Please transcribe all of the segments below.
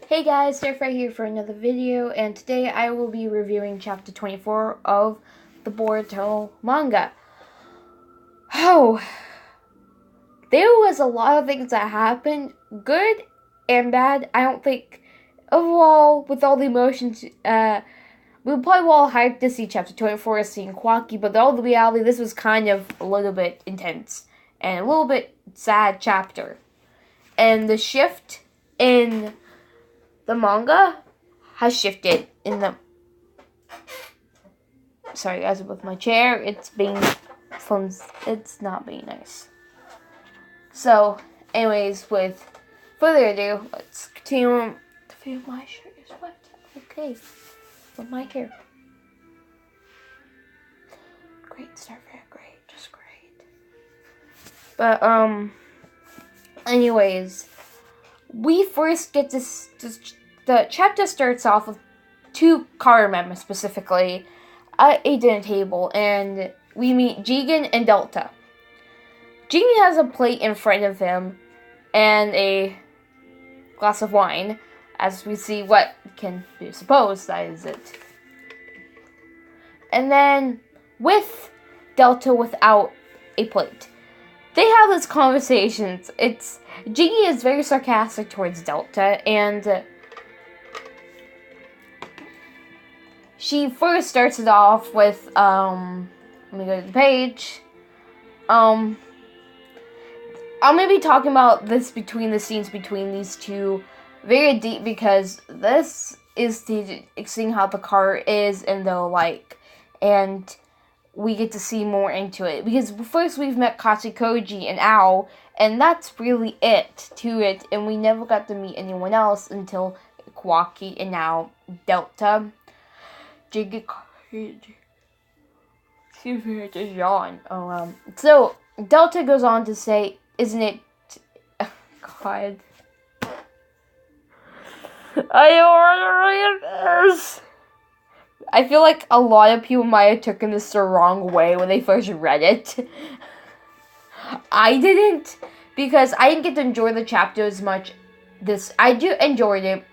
Hey guys, Starfire here for another video, and today I will be reviewing chapter 24 of the Boruto manga. Oh, there was a lot of things that happened, good and bad. I don't think, overall, with all the emotions, we probably were all hyped to see chapter 24, seeing Kawaki, but all the reality, this was kind of a little bit intense, and a little bit sad chapter. And the shift in the manga has shifted in the... Sorry guys, with my chair, it's not being nice. So, anyways, with further ado, let's continue. The feel of my shirt is wet. Okay, with my hair. Great, Starfire, great, just great. But, anyways, we first get this the chapter starts off with two car members specifically at a dinner table, and we meet Jigen and Delta. Jigen has a plate in front of him and a glass of wine, as we see what can be supposed that is it. And then with Delta without a plate, they have this conversation. Jigen is very sarcastic towards Delta, and she first starts it off with, let me go to the page. I'm going to be talking about this between the scenes between these two very deep, because this is seeing how the car is and they'll like, and we get to see more into it. Because first we've met Kachikoji and Ao, and that's really it to it, and we never got to meet anyone else until Kawaki and now Delta. Excuse me, I just yawned. So Delta goes on to say, isn't it... God. I don't want to read this. I feel like a lot of people might have taken this the wrong way when they first read it. I didn't, because I didn't get to enjoy the chapter as much. I enjoyed it,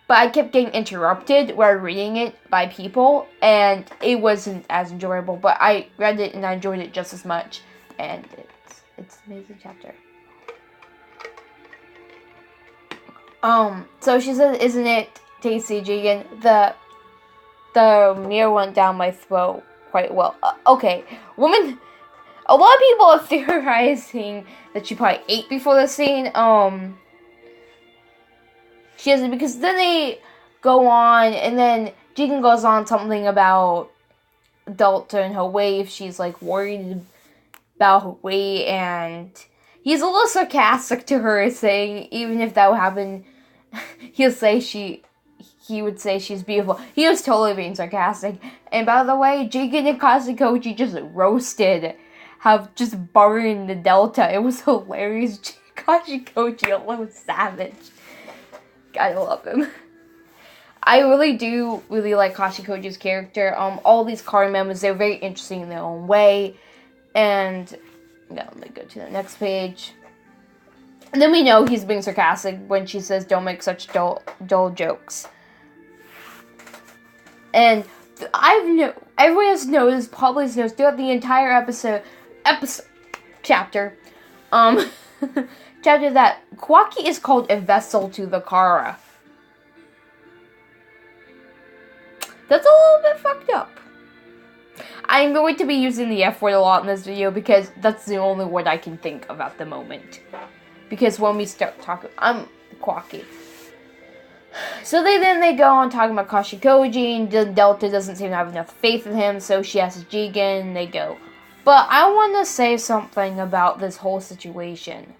but I kept getting interrupted while reading it by people, and it wasn't as enjoyable. But I read it and I enjoyed it just as much, and it's an amazing chapter. So she says, "Isn't it tasty, Jigen?" The mirror went down my throat quite well. Okay, woman. A lot of people are theorizing that she probably ate before the scene. She doesn't, because then they go on, and then Jigen goes on something about Delta and her weight, if she's like worried about her weight, and he's a little sarcastic to her, saying even if that would happen, he would say she's beautiful. He was totally being sarcastic. And by the way, Jigen and Kachikoji just have just burned the Delta. It was hilarious. Kachikoji, a little savage. I love him. I really do like Kachikoji's character. All these card members, they're very interesting in their own way. And yeah, let me go to the next page. And then we know he's being sarcastic when she says, "Don't make such dull jokes." And everyone has noticed, probably has noticed throughout the entire chapter, chapter that Kawaki is called a vessel to the Kara. That's a little bit fucked up. I'm going to be using the F word a lot in this video because that's the only word I can think of at the moment. Because when we start talking, I'm Kawaki. So they go on talking about Kachikoji, and Delta doesn't seem to have enough faith in him, so she asks Jigen, and they go. But I want to say something about this whole situation.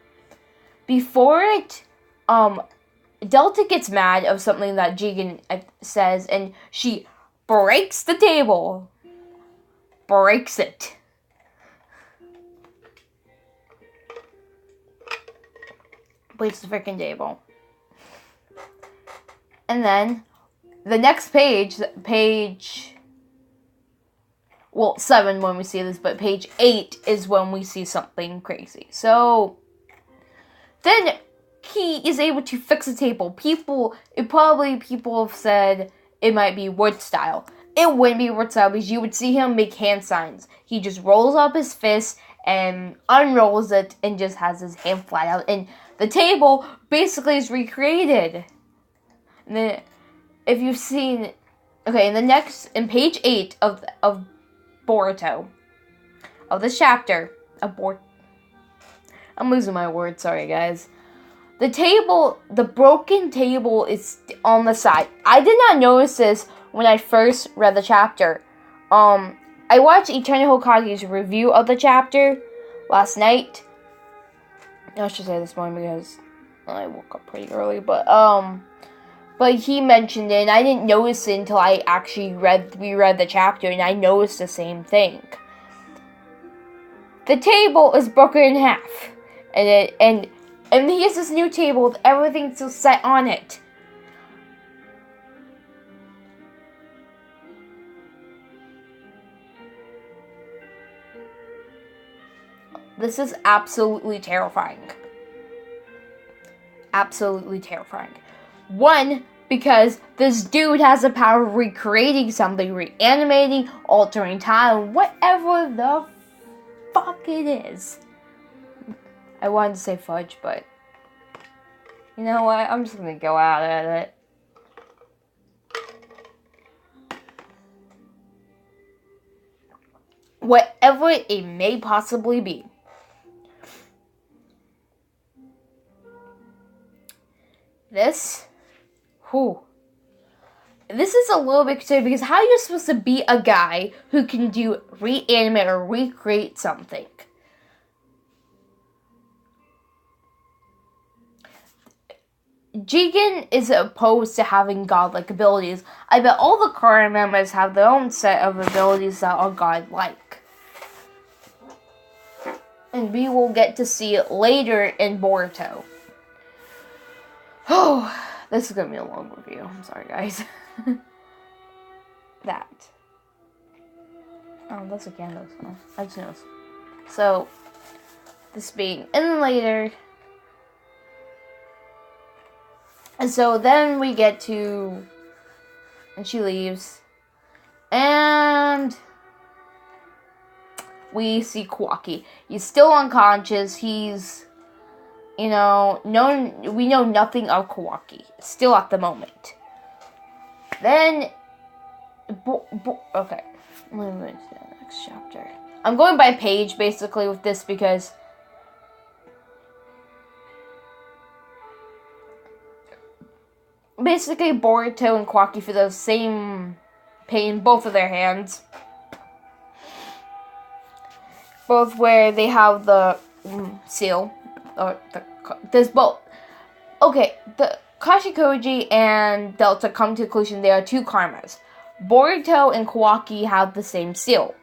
Before it, Delta gets mad of something that Jigen says, and she breaks the table. Breaks it. Breaks the freaking table. And then, the next page, 7 when we see this, but page 8 is when we see something crazy. So, then he is able to fix a table. People have said it might be wood style. It wouldn't be wood style because you would see him make hand signs. He just rolls up his fist and unrolls it and just has his hand flat out. And the table basically is recreated. And then, if you've seen, okay, in page 8 of Boruto, of this chapter, I'm losing my words, sorry guys. The broken table is on the side. I did not notice this when I first read the chapter. I watched Eternal Hokage's review of the chapter last night. I should say this morning because I woke up pretty early, but he mentioned it, and I didn't notice it until I actually reread the chapter, and I noticed the same thing. The table is broken in half, and he has this new table with everything still set on it. This is absolutely terrifying. Absolutely terrifying. One, because this dude has the power of recreating something, reanimating, altering time, whatever the fuck it is. I wanted to say fudge, but you know what? I'm just gonna go out at it. Whatever it may possibly be. This is a little bit concerning because how are you supposed to be a guy who can reanimate or recreate something? Jigen is opposed to having godlike abilities. I bet all the current members have their own set of abilities that are godlike. And we will get to see it later in Boruto. Oh, this is going to be a long review. I'm sorry, guys. That. Oh, that's a candle. So I just noticed. So, this being... And then later... And so then we get to... And she leaves. And... we see Kawaki. He's still unconscious. He's... we know nothing of Kawaki. Still at the moment. Then... okay. Let me move to the next chapter. I'm going by page, basically, with this because... basically, Boruto and Kawaki feel the same pain in both of their hands. Both where they have the seal. Or there's both. Okay, the Kashikoji and Delta come to the conclusion there are two karmas. Boruto and Kawaki have the same seal.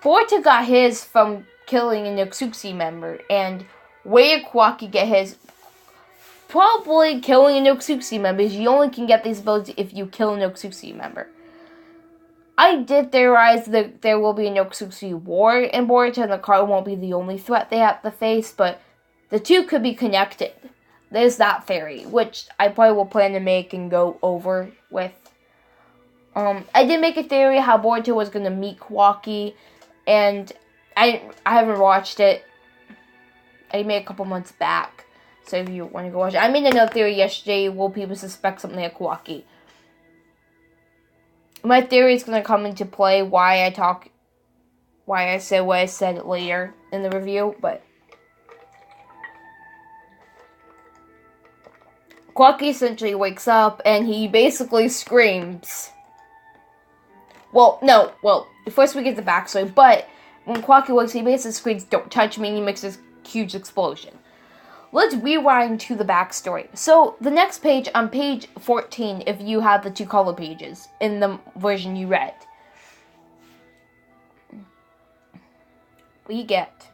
Boruto got his from killing a Noxuxi member, and where did Kawaki get his? Probably killing a Noxuxi member, because you only can get these abilities if you kill a Noxuxi member. I did theorize that there will be a Noxuxi war in Boruto, and the car won't be the only threat they have to face, but the two could be connected. There's that theory, which I probably will plan to make and go over with. I did make a theory how Boruto was going to meet Kawaki, and I haven't watched it. I made a couple months back, so if you want to go watch it. I made another theory yesterday, will people suspect something like Kawaki? My theory is going to come into play why I said what I said later in the review, but... Kawaki essentially wakes up, and he basically screams. First we get the backstory, but when Kawaki wakes, he basically screams, "Don't touch me," and he makes this huge explosion. Let's rewind to the backstory. So, the next page, on page 14, if you have the two color pages, in the version you read, we get...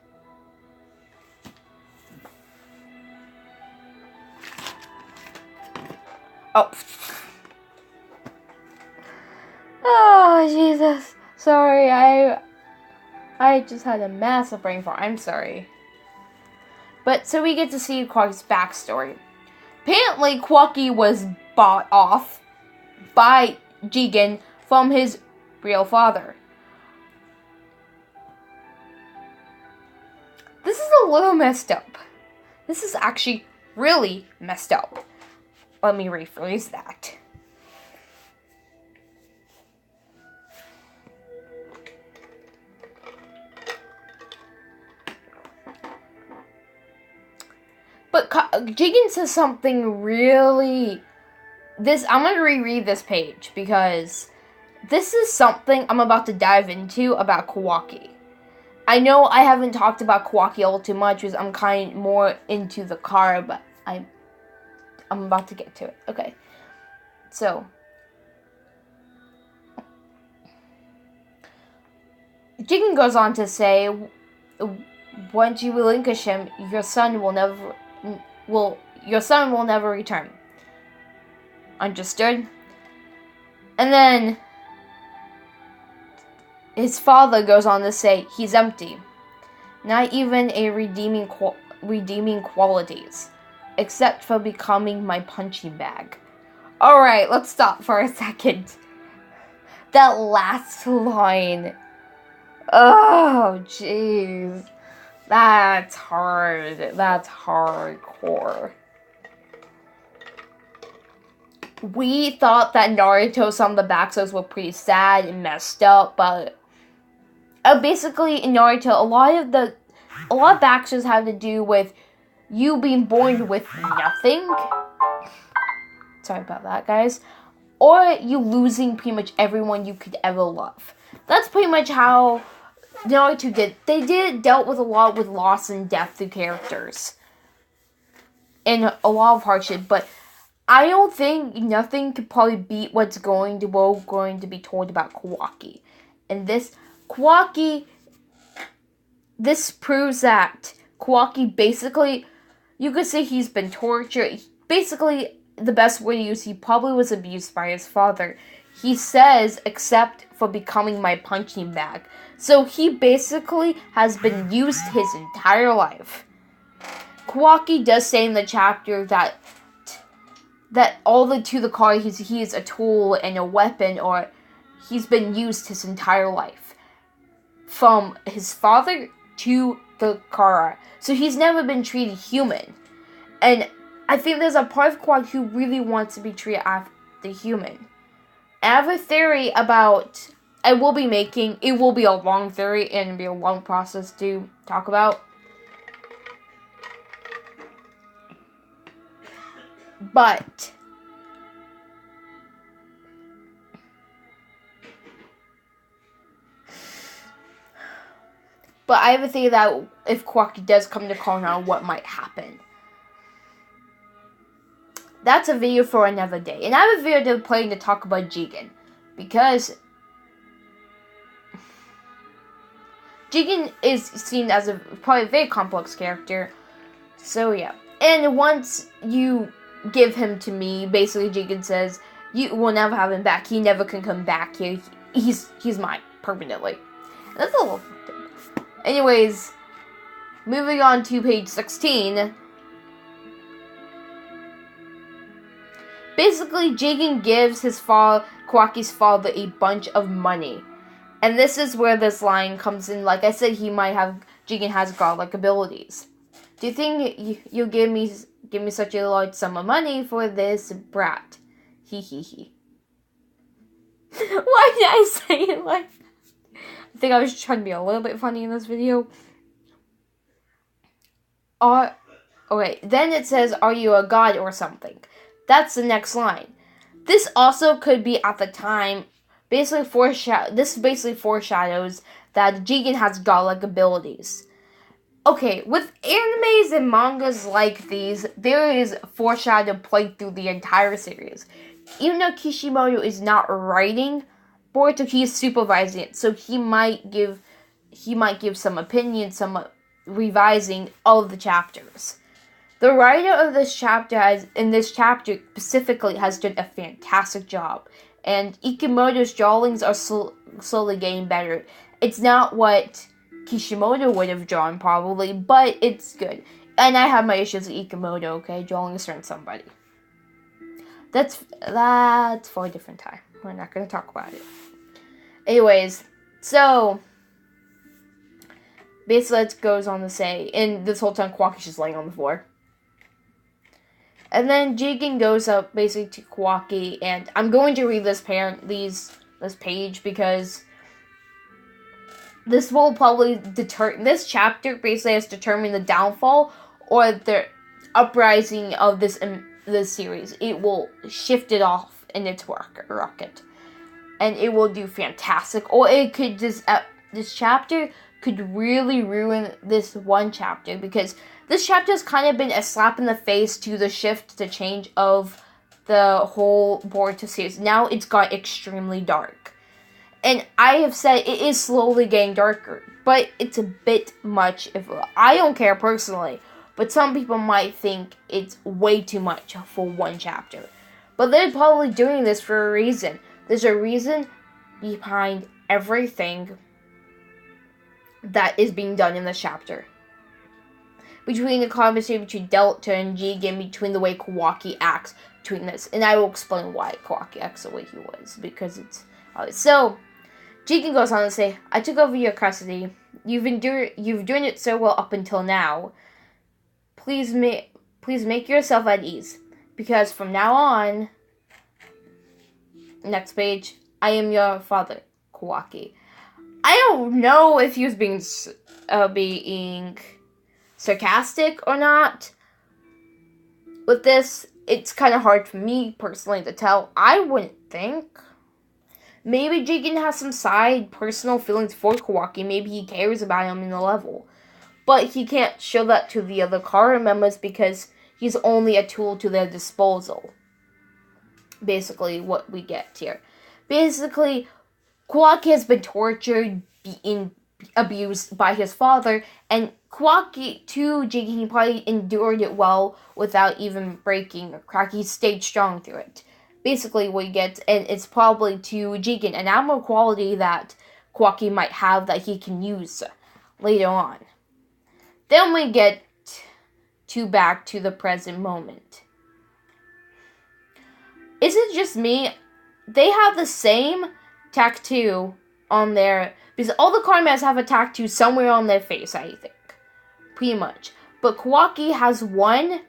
Oh, Jesus. Sorry, I just had a massive brain fart. I'm sorry. But so we get to see Kawaki's backstory. Apparently, Kawaki was bought off by Jigen from his real father. This is a little messed up. This is actually really messed up. Let me rephrase that. But Jigen says something really... I'm going to reread this page because this is something I'm about to dive into about Kawaki. I know I haven't talked about Kawaki all too much because I'm kind of more into the car, but I'm about to get to it. Okay. So, Jigen goes on to say, once you relinquish him, your son will never return. Understood? And then his father goes on to say he's empty. Not even a redeeming qualities. Except for becoming my punching bag. Alright, let's stop for a second. That last line. Oh, jeez. That's hard. That's hardcore. We thought that Naruto, some of the backstories were pretty sad and messed up, but basically in Naruto, a lot of backstories have to do with you being born with nothing. Sorry about that, guys. Or you losing pretty much everyone you could ever love. That's pretty much how Naruto did. They dealt with a lot with loss and death through characters. And a lot of hardship, but I don't think nothing could probably beat what's going to be told about Kawaki. And this proves that Kawaki basically, you could say he's been tortured. Basically, the best way to use, he probably was abused by his father. He says, except for becoming my punching bag. So he basically has been used his entire life. Kawaki does say in the chapter that all the to the car, he is a tool and a weapon, or he's been used his entire life. From his father to the car. So he's never been treated human. And I think there's a part of Kawaki who really wants to be treated after the human. I have a theory about, it will be a long theory and be a long process to talk about. But I have a theory that if Kawaki does come to Konoha, what might happen. That's a video for another day. And I have a video planning to talk about Jigen. Because Jigen is seen as probably a very complex character. So yeah. And once you give him to me, basically Jigen says, you will never have him back. He never can come back here. He's mine, permanently. And that's a little thing. Anyways, moving on to page 16. Basically, Jigen gives Kawaki's father a bunch of money. And this is where this line comes in. Like I said, Jigen has godlike abilities. Do you think you'll give me such a large sum of money for this brat? He. Why did I say it like that? I think I was trying to be a little bit funny in this video. Okay, then it says, are you a god or something? That's the next line. This also could be at the time, this basically foreshadows that Jigen has godlike abilities. Okay, with animes and mangas like these, there is foreshadowed played through the entire series. Even though Kishimoto is not writing Boruto, he is supervising it, so he might give some opinion, some revising of the chapters. The writer of this chapter specifically has done a fantastic job, and Ikimoto's drawings are slowly getting better. It's not what Kishimoto would have drawn probably, but it's good. And I have my issues with Ikemoto, okay? Drawing a certain somebody. That's for a different time. We're not going to talk about it. Anyways, so basically it goes on to say, and this whole time Kawaki's just laying on the floor. And then Jigen goes up basically to Kawaki, and I'm going to read this page because this will probably this chapter basically has determined the downfall or the uprising of this series. It will shift it off in its rocket. And it will do fantastic. Or it could just, this chapter could really ruin this one chapter. Because this chapter has kind of been a slap in the face to the change of the whole Boruto series. Now it's got extremely dark. And I have said it is slowly getting darker. But it's a bit much. I don't care personally. But some people might think it's way too much for one chapter. But they're probably doing this for a reason. There's a reason behind everything that is being done in this chapter. Between the conversation between Delta and Jigen, between the way Kawaki acts between this. And I will explain why Kawaki acts the way he was. Because it's... So, Jigen goes on to say, I took over your custody. You've done it so well up until now. Please make yourself at ease. Because from now on... Next page. I am your father, Kawaki. I don't know if he was being sarcastic or not. With this, it's kind of hard for me personally to tell. I wouldn't think. Maybe Jigen has some side personal feelings for Kawaki. Maybe he cares about him in the level. But he can't show that to the other Kara members because he's only a tool to their disposal. Basically, what we get here. Basically, Kawaki has been tortured, being abused by his father, and Kawaki, too, Jigen, he probably endured it well without even breaking a crack. He stayed strong through it. Basically, what you get, and it's probably to Jigen, an admirable quality that Kawaki might have that he can use later on. Then we get back to the present moment. Is it just me? They have the same tattoo on their... Because all the Karmas have a tattoo somewhere on their face, I think. Pretty much. But Kawaki has one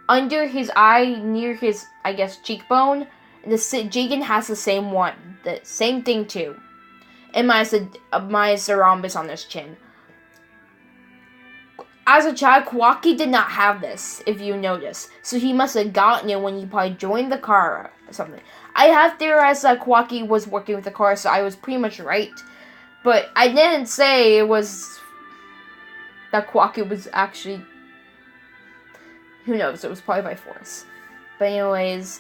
under his eye, near his, I guess, cheekbone. And Jigen has the same one. The same thing, too. And minus the rhombus on his chin. As a child, Kawaki did not have this, if you notice. So he must have gotten it when he probably joined the Kara or something. I have theorized that Kawaki was working with the Kara, so I was pretty much right. But I didn't say it was... that Kawaki was actually... Who knows, it was probably by force. But anyways...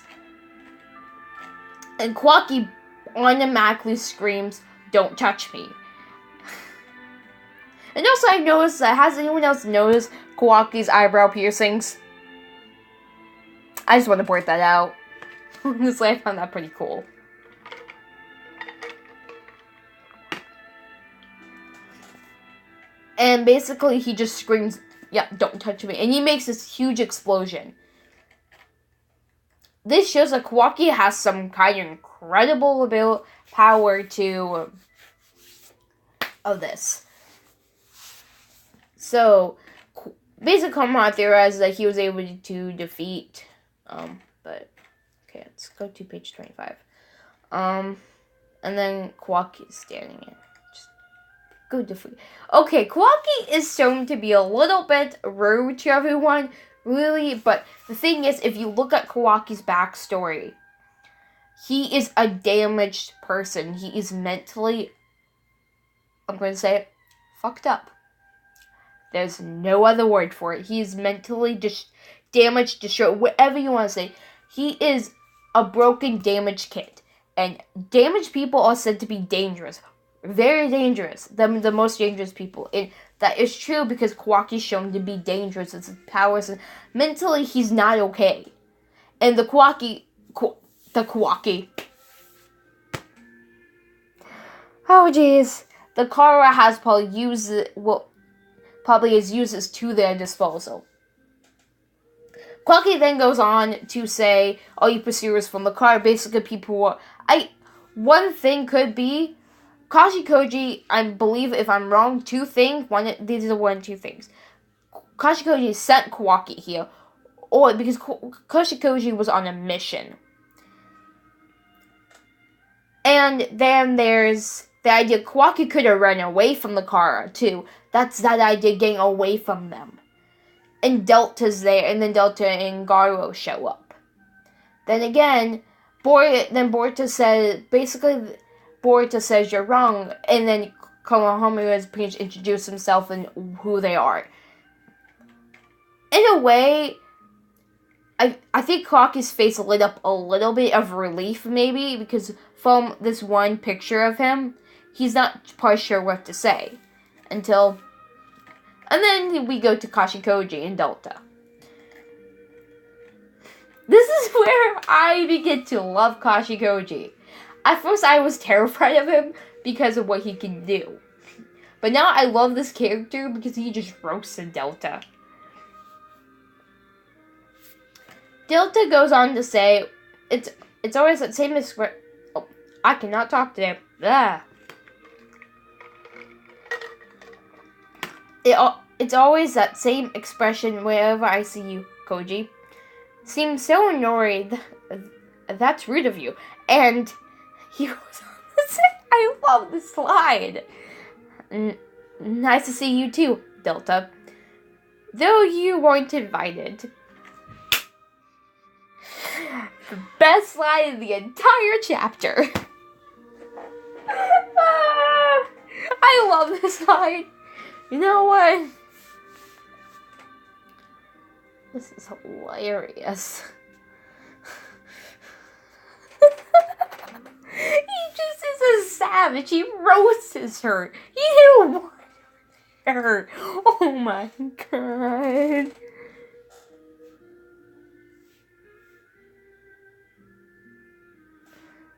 And Kawaki automatically screams, "Don't touch me." And also I've noticed that, has anyone else noticed Kawaki's eyebrow piercings? I just want to point that out. Honestly, I found that pretty cool. And basically he just screams, "Yeah, don't touch me." And he makes this huge explosion. This shows that Kawaki has some kind of incredible power to... of this. So, basic comment theorizes that he was able to defeat, but, okay, let's go to page 25. And then Kawaki is standing in. Just go defeat. Okay, Kawaki is shown to be a little bit rude to everyone, really, but the thing is, if you look at Kawaki's backstory, he is a damaged person. He is mentally, I'm going to say it, fucked up. There's no other word for it. He is mentally damaged, destroyed, whatever you want to say. He is a broken, damaged kid. And damaged people are said to be dangerous. Very dangerous. The most dangerous people. And that is true because Kawaki's shown to be dangerous. It's his powers. And mentally, he's not okay. And the Kawaki... Oh, jeez. The Kara has probably used it... Well... probably is uses to their disposal. Kawaki then goes on to say, all you pursuers from the car, basically people who are... One thing could be, Kashikoji, I believe if I'm wrong, two things. These are one, two things. Kashikoji sent Kawaki here, or because Kashikoji was on a mission. And then there's the idea Kawaki could have run away from the car, too. That's that idea, getting away from them. And Delta's there, and then Delta and Garo show up. Then again, Boruto says, basically, Boruto says you're wrong, and then Konohamaru has pretty much introduced himself and who they are. In a way, I think Kawaki's face lit up a little bit of relief, maybe, because from this one picture of him, he's not quite sure what to say. And then we go to Kashikoji and Delta. This is where I begin to love Kashikoji. At first, I was terrified of him because of what he can do. But now I love this character because he just roasted Delta. Delta goes on to say, it's always that same expression. Oh, I cannot talk today. Blah. It's always that same expression wherever I see you, Koji. Seems so annoyed. That's rude of you. And he goes on to say, I love this slide. Nice to see you too, Delta. Though you weren't invited. The best line in the entire chapter. I love this line. You know what? This is hilarious. He just is a savage. He roasts her. He didn't want her. Oh my god.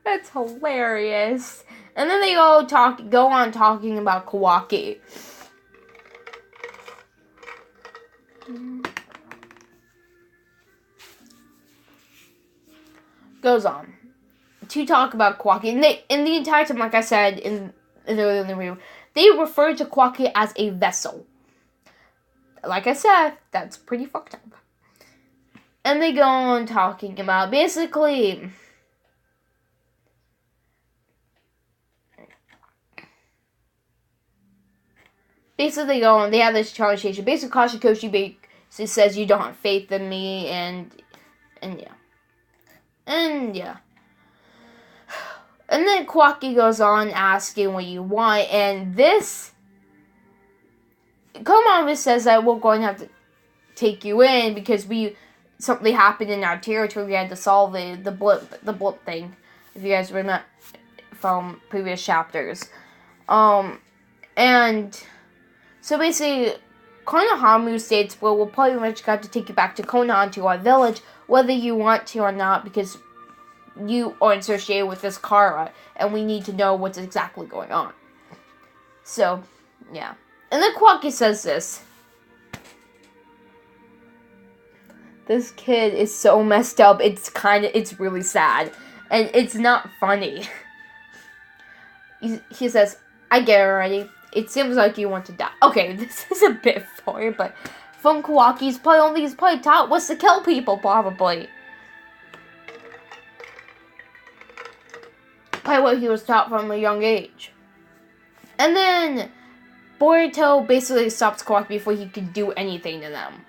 That's hilarious. And then they go on talking about Kawaki. Goes on to talk about Kawaki. And in the entire time, like I said in the review, they refer to Kawaki as a vessel. Like I said, that's pretty fucked up. And they go on talking about basically they go on, they have this conversation. Basically, Kashikoshi says you don't have faith in me, and yeah. And yeah. And then Kawaki goes on asking what you want, and this Konohamaru says that we're going to have to take you in because something happened in our territory. We had to solve the blip thing, if you guys remember from previous chapters. And so basically, Konohamaru states, well, we'll probably much have to take you back to Konoha, to our village, whether you want to or not, because you are associated with this Kara, and we need to know what's exactly going on. So, yeah. And then Kawaki says this. This kid is so messed up, it's really sad. And it's not funny. He says, I get it already. It seems like you want to die. Okay, this is a bit funny, but from Kawaki, he's probably taught was to kill people, probably. Probably what he was taught from a young age. And then Boruto basically stops Kawaki before he could do anything to them.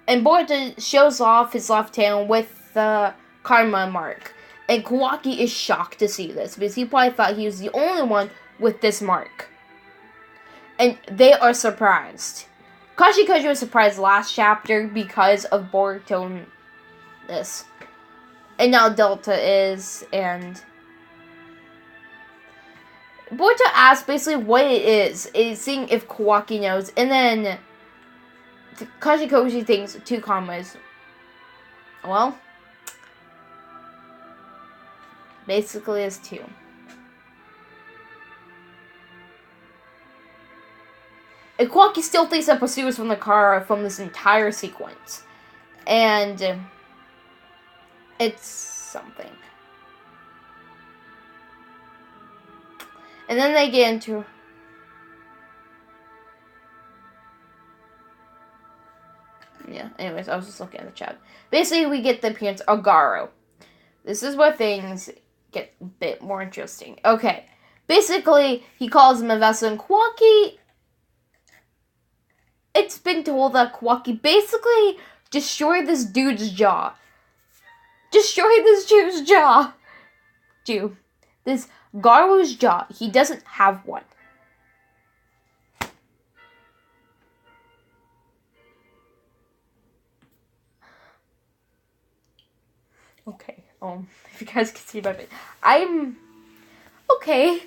And Boruto shows off his left hand with the karma mark. And Kawaki is shocked to see this, because he probably thought he was the only one with this mark. And they are surprised. Kashikoji was surprised last chapter because of Boruto and this. And now Delta is, and Boruto asks basically what it is seeing if Kawaki knows, and then Kashikoji thinks two commas. Well, basically it's two. Kawaki still thinks that pursuers from the car from this entire sequence. And it's something. And then they get into... Yeah, anyways, I was just looking at the chat. Basically, we get the appearance of Garo. This is where things get a bit more interesting. Okay. Basically, he calls him a vessel, and Kawaki... It's been told that Kawaki basically destroyed this dude's jaw. Destroyed this dude's jaw. Dude. This Garo's jaw. He doesn't have one. Okay, if you guys can see my face. Okay,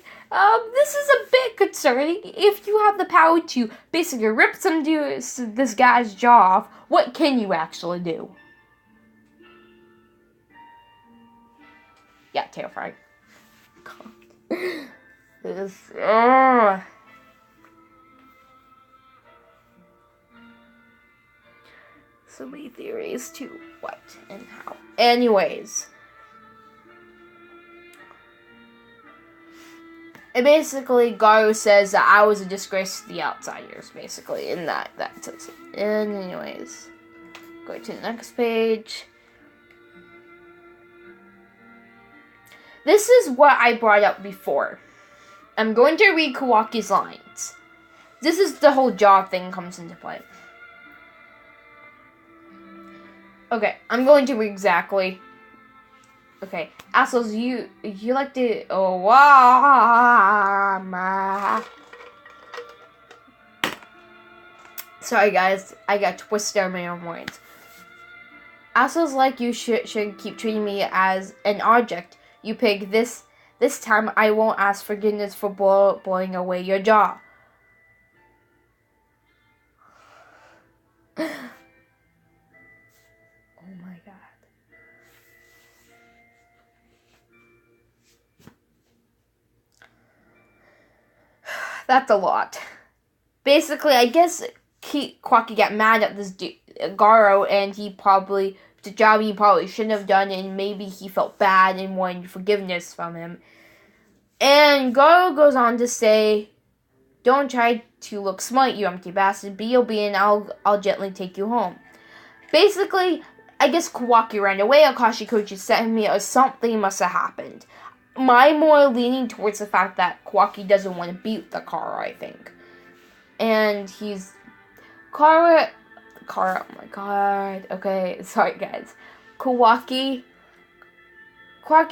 this is a bit concerning. If you have the power to basically rip this guy's jaw off, what can you actually do? Yeah, terrifying. God. So many theories to what and how. Anyways. And basically, Garo says that I was a disgrace to the outsiders, basically, in that says it. And anyways, go to the next page. This is what I brought up before. I'm going to read Kawaki's lines. This is the whole jaw thing comes into play. Okay, I'm going to read exactly. Okay, assholes, you like to... Oh, wow. Sorry, guys. I got twisted on my own words. Assholes like you should keep treating me as an object. You pig. This time, I won't ask forgiveness for blowing away your jaw. That's a lot. Basically, I guess Kawaki got mad at this Garo, and the job he probably shouldn't have done, and maybe he felt bad and wanted forgiveness from him. And Garo goes on to say, "Don't try to look smart, you empty bastard. Be obedient, I'll gently take you home." Basically, I guess Kawaki ran away, Akashi Kochi sent me, or something must have happened. I'm more leaning towards the fact that Kawaki doesn't want to beat the Kara, I think. And he's... Kara, oh my god. Okay, sorry guys. Kawaki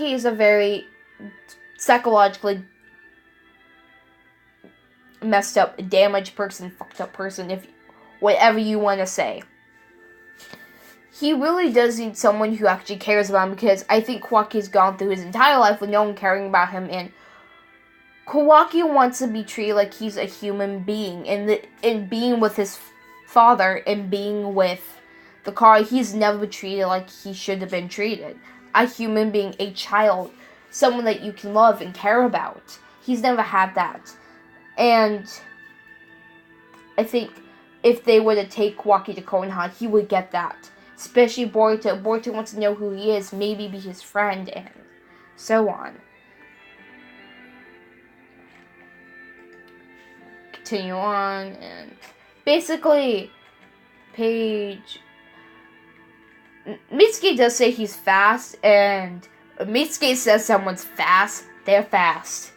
is a very psychologically messed up, damaged person, fucked up person, if whatever you want to say. He really does need someone who actually cares about him, because I think Kawaki's gone through his entire life with no one caring about him, and Kawaki wants to be treated like he's a human being, and being with his father and being with the car, he's never been treated like he should have been treated. A human being, a child, someone that you can love and care about. He's never had that. And I think if they were to take Kawaki to Konoha, he would get that. Especially Boruto. Boruto wants to know who he is, maybe be his friend, and so on. Continue on, and basically, Mitsuki does say he's fast, and Mitsuki says someone's fast, they're fast.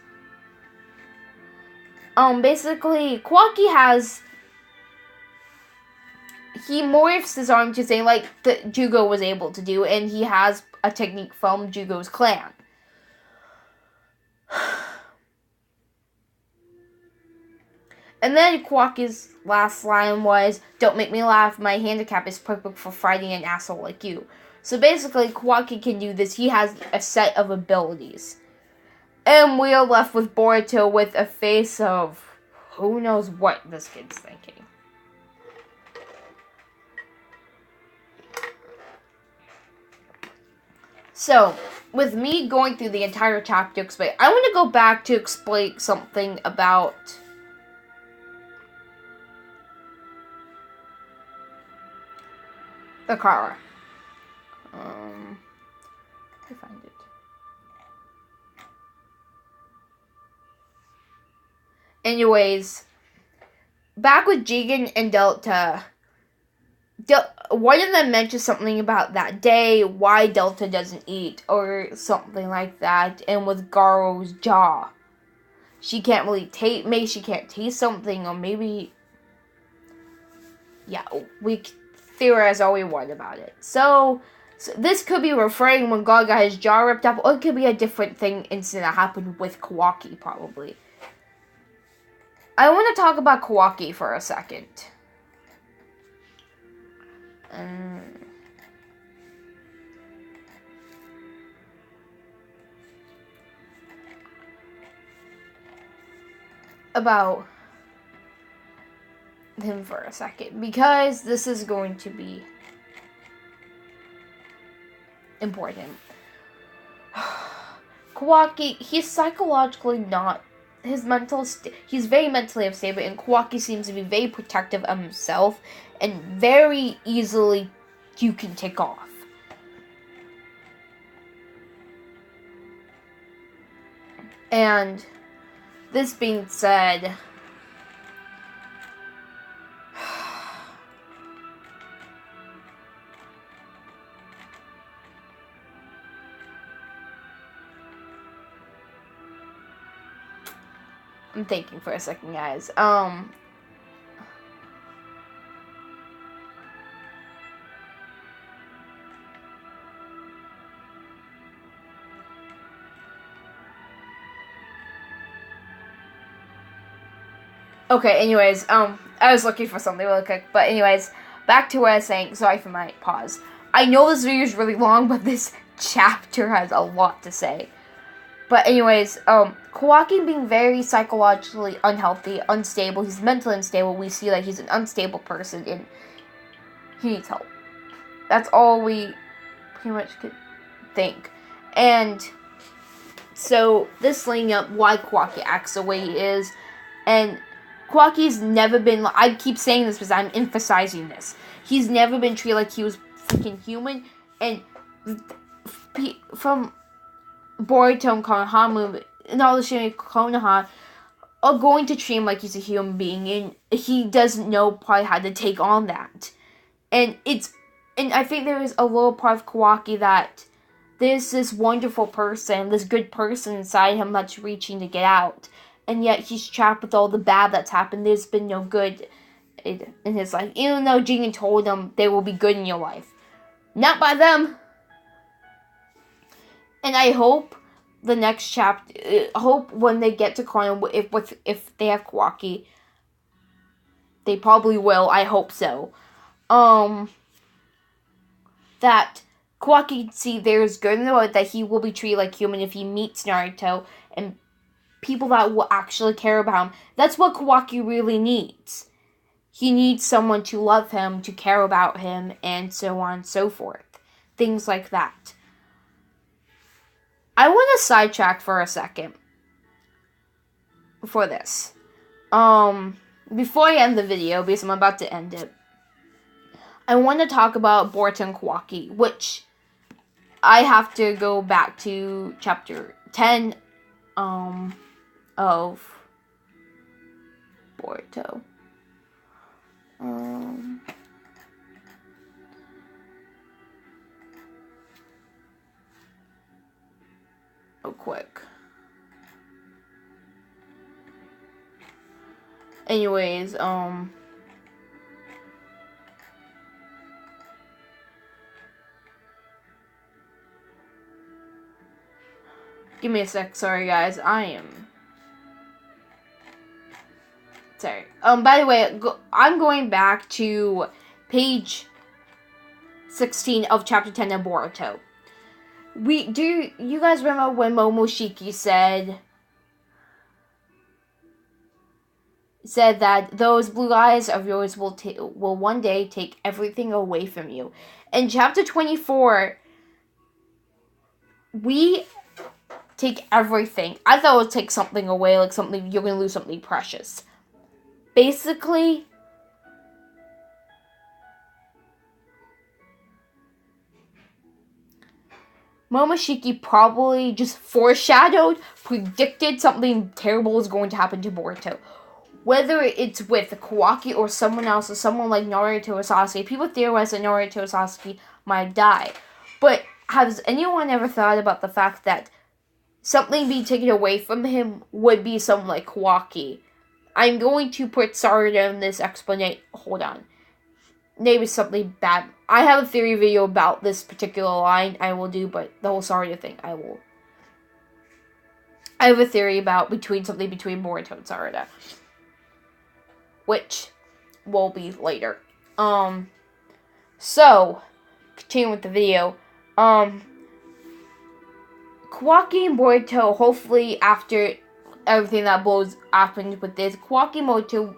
Basically, Kawaki has... He morphs his arm to say, like the Jugo was able to do, and he has a technique from Jugo's clan. And then Kawaki's last line was, "Don't make me laugh, my handicap is perfect for fighting an asshole like you." So basically, Kawaki can do this. He has a set of abilities. And we are left with Boruto with a face of who knows what this kid's thinking. So, with me going through the entire chapter to explain, I want to go back to explain something about the car. I find it. Anyways, back with Jigen and Delta. One of them mentioned something about that day, why Delta doesn't eat, or something like that. And with Garo's jaw, she can't really taste. Maybe she can't taste something, or maybe, yeah, we theorize all we want about it. So this could be referring when God got his jaw ripped up, or it could be a different incident that happened with Kawaki, probably. I want to talk about Kawaki for a second. About him for a second, because this is going to be important. Kawaki, he's psychologically not, he's very mentally unstable, and Kawaki seems to be very protective of himself, and very easily you can take off. And this being said, I'm thinking for a second, guys. Okay, anyways, I was looking for something really quick, but anyways, back to what I was saying. Sorry for my pause. I know this video is really long, but this chapter has a lot to say. But anyways, Kawaki being very psychologically unhealthy, unstable, he's mentally unstable. We see that he's an unstable person, and he needs help. That's all we pretty much could think. And so, this laying up why Kawaki acts the way he is, and Kawaki's never been, I keep saying this because I'm emphasizing this, he's never been treated like he was freaking human, and from Boruto and Konoha, and all the shit Konoha are going to treat him like he's a human being, and he doesn't know probably how to take on that. And I think there is a little part of Kawaki that there's this wonderful person, this good person inside him that's reaching to get out. And yet he's trapped with all the bad that's happened. There's been no good in his life. Even though Jigen told him they will be good in your life. Not by them. And I hope the next chapter, hope when they get to Konoha, if they have Kawaki, they probably will, I hope so. That Kawaki can see there's good in the world, that he will be treated like human if he meets Naruto, and people that will actually care about him. That's what Kawaki really needs. He needs someone to love him, to care about him, and so on and so forth. Things like that. I want to sidetrack for a second for this. Before I end the video, because I'm about to end it, I want to talk about Boruto and Kawaki, which I have to go back to chapter 10, of Boruto. Quick. Anyways, give me a sec. Sorry, guys. I am. Sorry. By the way, I'm going back to page 16 of chapter 10 of Boruto. Do you guys remember when Momoshiki said that those blue eyes of yours will one day take everything away from you? In chapter 24, we take everything. I thought it would take something away, like something, you're going to lose something precious. Basically, Momoshiki probably just foreshadowed, predicted something terrible is going to happen to Boruto. Whether it's with Kawaki or someone else, or someone like Naruto or Sasuke, people theorize that Naruto or Sasuke might die. But has anyone ever thought about the fact that something being taken away from him would be someone like Kawaki? I'm going to put Sarada in this explanation. Hold on. Maybe something bad. I have a theory video about this particular line I will do, but the whole Sarada thing I have a theory about something between Boruto and Sarada, which will be later. So, continue with the video. Kawaki and Boruto, hopefully after everything that happened with this, Kawaki and Boruto,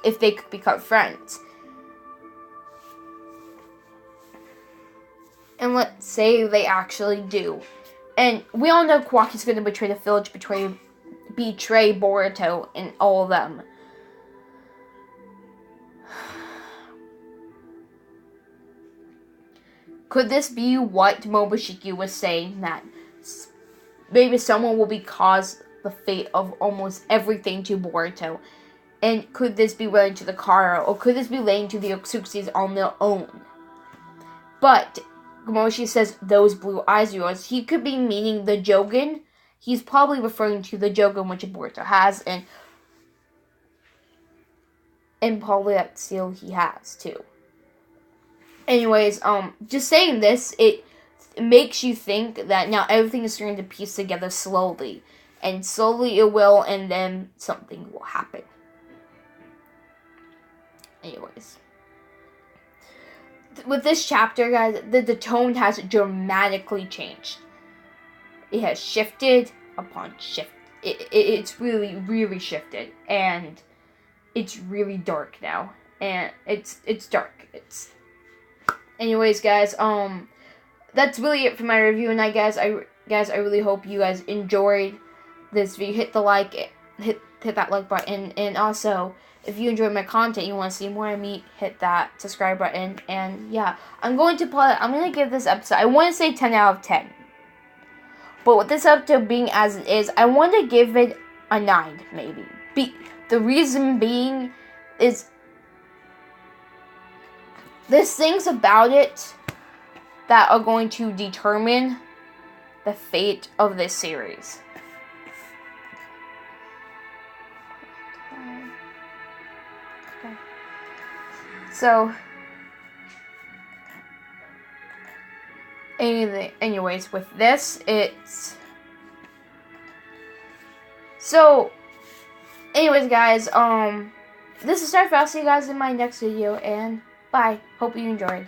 if they could become friends. And let's say they actually do. And we all know Kawaki's going to betray the village, betray Boruto and all of them. Could this be what Momoshiki was saying, that maybe someone will cause the fate of almost everything to Boruto? And could this be related to the Kara, or could this be related to the Otsutsuki's on their own? But Momoshiki says, those blue eyes of yours, he could be meaning the Jogan. He's probably referring to the Jogan which Boruto has, and probably that seal he has too. Anyways, just saying this, it makes you think that now everything is starting to piece together slowly. And slowly it will, and then something will happen. Anyways. With this chapter, guys, the tone has dramatically changed. It has shifted upon shift. It's really, really shifted. And it's really dark now. And it's dark. Anyways, guys, that's really it for my review. And I really hope you guys enjoyed this video. Hit the like, hit that like button, and also if you enjoy my content, you want to see more of me, hit that subscribe button. And yeah, I'm going to give this episode, I want to say 10 out of 10. But with this episode being as it is, I want to give it a 9, maybe. The reason being is there's things about it that are going to determine the fate of this series. Okay. So, anyways, with this, anyways, guys, this is Starfire. I'll see you guys in my next video, and bye. Hope you enjoyed.